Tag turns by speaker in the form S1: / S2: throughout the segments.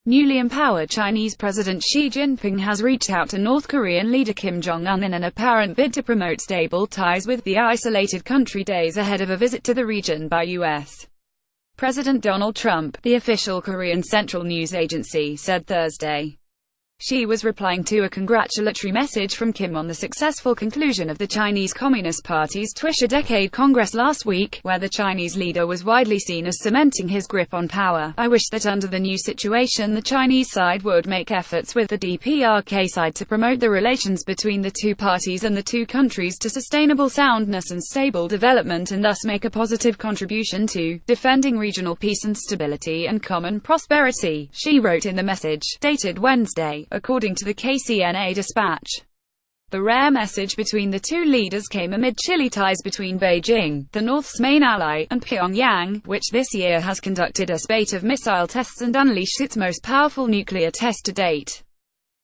S1: Newly empowered Chinese President Xi Jinping has reached out to North Korean leader Kim Jong-un in an apparent bid to promote stable ties with the isolated country days ahead of a visit to the region by U.S. President Donald Trump, the official Korean Central News Agency said Thursday. Xi was replying to a congratulatory message from Kim on the successful conclusion of the Chinese Communist Party's twice-a-decade Congress last week, where the Chinese leader was widely seen as cementing his grip on power. "I wish that under the new situation the Chinese side would make efforts with the DPRK side to promote the relations between the two parties and the two countries to sustainable soundness and stable development, and thus make a positive contribution to defending regional peace and stability and common prosperity," Xi wrote in the message, dated Wednesday, according to the KCNA dispatch. The rare message between the two leaders came amid chilly ties between Beijing, the North's main ally, and Pyongyang, which this year has conducted a spate of missile tests and unleashed its most powerful nuclear test to date.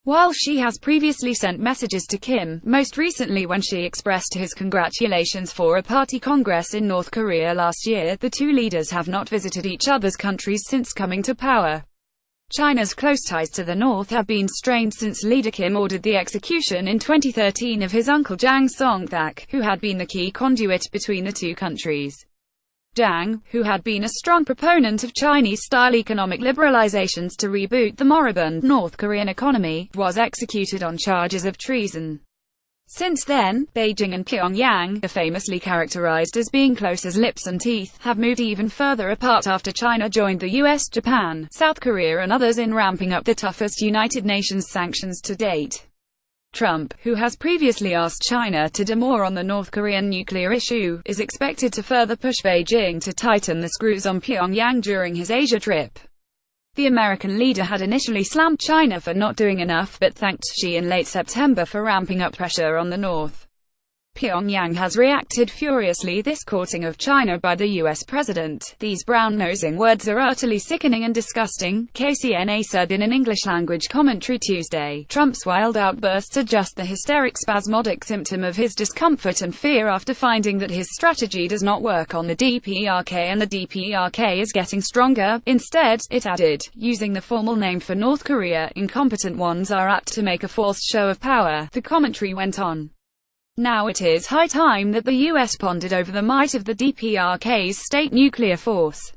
S1: While Xi has previously sent messages to Kim, most recently when Xi expressed his congratulations for a party congress in North Korea last year, the two leaders have not visited each other's countries since coming to power. China's close ties to the North have been strained since leader Kim ordered the execution in 2013 of his uncle Jang Song-thaek, who had been the key conduit between the two countries. Jang, who had been a strong proponent of Chinese-style economic liberalizations to reboot the moribund North Korean economy, was executed on charges of treason. Since then, Beijing and Pyongyang, famously characterized as being close as lips and teeth, have moved even further apart after China joined the US, Japan, South Korea and others in ramping up the toughest United Nations sanctions to date. Trump, who has previously asked China to do more on the North Korean nuclear issue, is expected to further push Beijing to tighten the screws on Pyongyang during his Asia trip. The American leader had initially slammed China for not doing enough, but thanked Xi in late September for ramping up pressure on the North. Pyongyang has reacted furiously this courting of China by the US president. "These brown-nosing words are utterly sickening and disgusting," KCNA said in an English-language commentary Tuesday. Trump's wild outbursts are just the hysteric spasmodic symptom of his discomfort and fear after finding that his strategy does not work on the DPRK and the DPRK is getting stronger. Instead, it added, using the formal name for North Korea, incompetent ones are apt to make a false show of power, the commentary went on. Now it is high time that the US pondered over the might of the DPRK's state nuclear force.